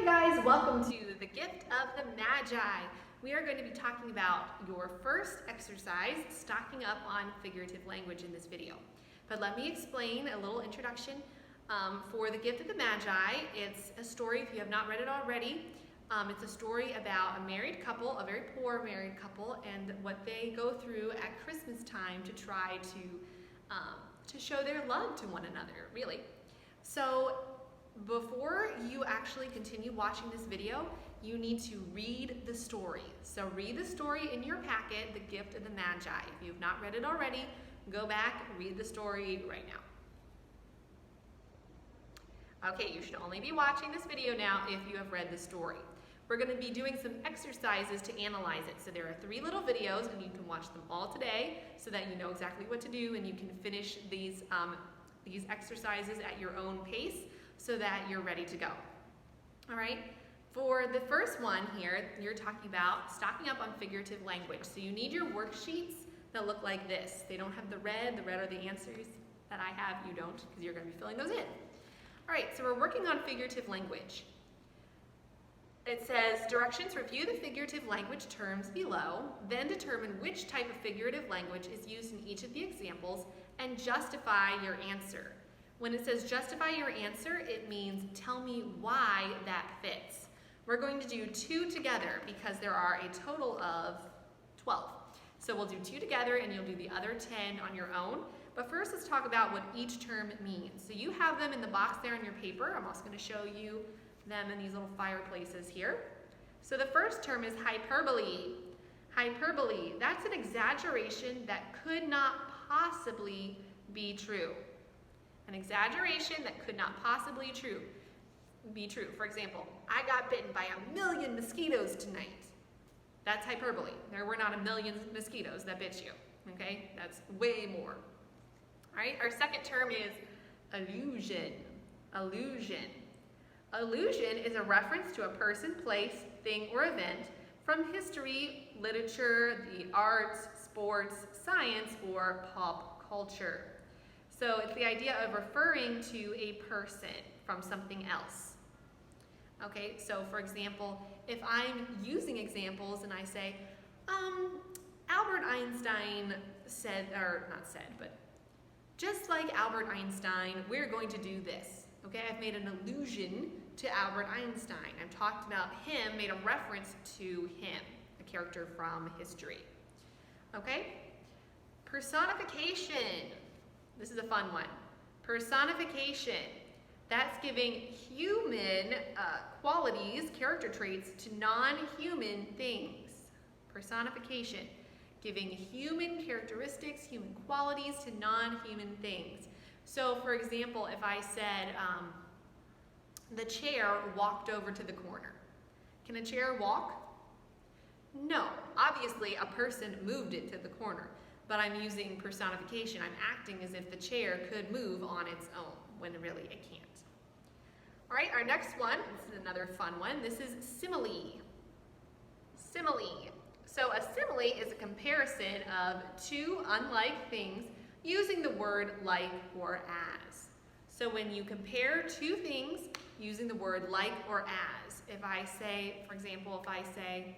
Hi guys, welcome to the gift of the Magi. We are going to be talking about your first exercise, stocking up on figurative language in this video. But let me explain a little introduction. For the gift of the Magi, it's a story, if you have not read it already, it's a story about a married couple, a very poor married couple, and what they go through at Christmas time to try to show their love to one another, really. So before you actually continue watching this video, you need to read the story. So read the story in your packet, The Gift of the Magi. If you have not read it already, go back, read the story right now. Okay, you should only be watching this video now if you have read the story. We're going to be doing some exercises to analyze it. So there are 3 little videos and you can watch them all today so that you know exactly what to do and you can finish these exercises at your own pace so that you're ready to go. All right, for the first one here, you're talking about stocking up on figurative language. So you need your worksheets that look like this. They don't have the red are the answers that I have. You don't, because you're going to be filling those in. All right, so we're working on figurative language. It says, directions: review the figurative language terms below, then determine which type of figurative language is used in each of the examples, and justify your answer. When it says justify your answer, it means tell me why that fits. We're going to do 2 together because there are a total of 12. So we'll do 2 together and you'll do the other 10 on your own. But first let's talk about what each term means. So you have them in the box there on your paper. I'm also going to show you them in these little fireplaces here. So the first term is hyperbole. Hyperbole, that's an exaggeration that could not possibly be true. An exaggeration that could not possibly be true. For example, I got bitten by 1,000,000 mosquitoes tonight. That's hyperbole. There were not 1,000,000 mosquitoes that bit you. Okay, that's way more. All right, our second term is allusion. Allusion. Allusion is a reference to a person, place, thing, or event from history, literature, the arts, sports, science, or pop culture. So it's the idea of referring to a person from something else. Okay, so for example, if I'm using examples and I say, Albert Einstein said, or not said, but just like Albert Einstein, we're going to do this. Okay, I've made an allusion to Albert Einstein. I've talked about him, made a reference to him, a character from history. Okay, personification. This is a fun one. Personification. That's giving human qualities, character traits, to non-human things. Personification. Giving human characteristics, human qualities to non-human things. So, for example, if I said, the chair walked over to the corner. Can a chair walk? No. Obviously, a person moved it to the corner. But I'm using personification. I'm acting as if the chair could move on its own, when really it can't. All right, our next one, this is another fun one. This is simile. Simile. So a simile is a comparison of 2 unlike things using the word like or as. So when you compare 2 things using the word like or as, if I say, for example, if I say,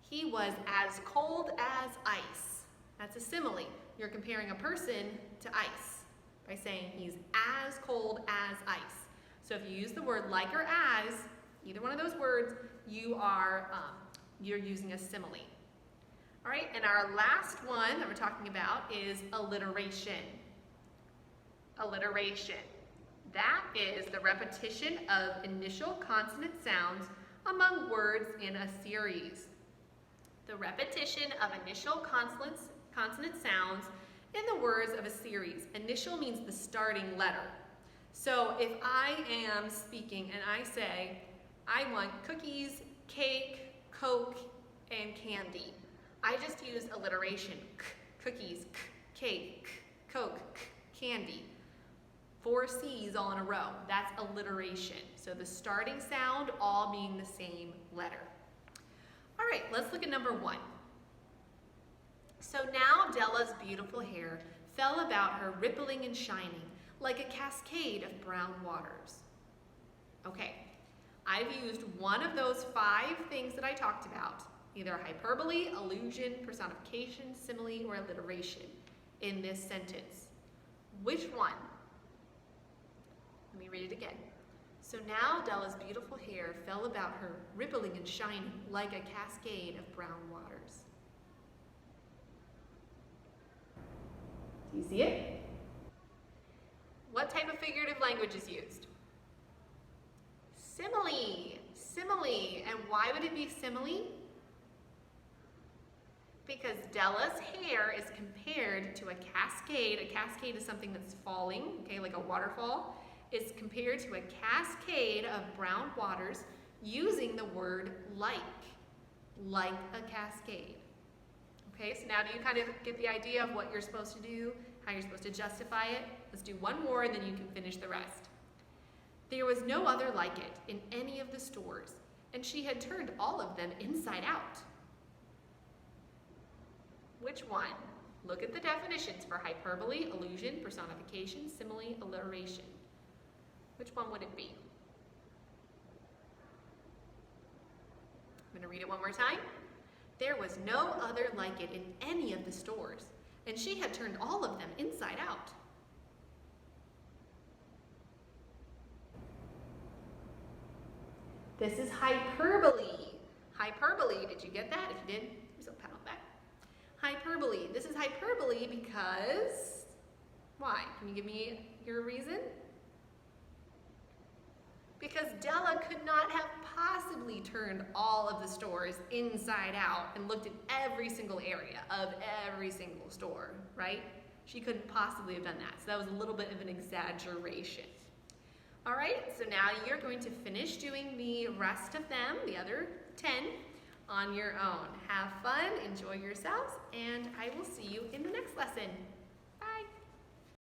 he was as cold as ice. That's a simile. You're comparing a person to ice by saying he's as cold as ice. So if you use the word like or as, either one of those words, you're using a simile. All right, and our last one that we're talking about is alliteration. Alliteration. That is the repetition of initial consonant sounds among words in a series. The repetition of initial consonant sounds in the words of a series. Initial means the starting letter. So if I am speaking and I say, I want cookies, cake, Coke, and candy, I just use alliteration. Cookies, cake, Coke, candy. 4 C's all in a row. That's alliteration. So the starting sound all being the same letter. All right, let's look at number 1. So now Della's beautiful hair fell about her, rippling and shining, like a cascade of brown waters. Okay, I I've used one of those 5 things that I talked about, either hyperbole, illusion, personification, simile, or alliteration in this sentence. Which one? Let me read it again. So now Della's beautiful hair fell about her, rippling and shining like a cascade of brown waters. Do you see it? What type of figurative language is used? Simile. Simile. And why would it be simile? Because Della's hair is compared to a cascade. A cascade is something that's falling, okay, like a waterfall. It's compared to a cascade of brown waters using the word like a cascade. Okay, so now do you kind of get the idea of what you're supposed to do, how you're supposed to justify it? Let's do one more and then you can finish the rest. There was no other like it in any of the stores, and she had turned all of them inside out. Which one? Look at the definitions for hyperbole, illusion, personification, simile, alliteration. Which one would it be? I'm going to read it one more time. There was no other like it in any of the stores, and she had turned all of them inside out. This is hyperbole. Hyperbole, did you get that? If you did, here's a pat on the back. Hyperbole. This is hyperbole because, why? Can you give me your reason? Because Della could not have possibly turned all of the stores inside out and looked at every single area of every single store, right? She couldn't possibly have done that. So that was a little bit of an exaggeration. All right, so now you're going to finish doing the rest of them, the other 10, on your own. Have fun, enjoy yourselves, and I will see you in the next lesson.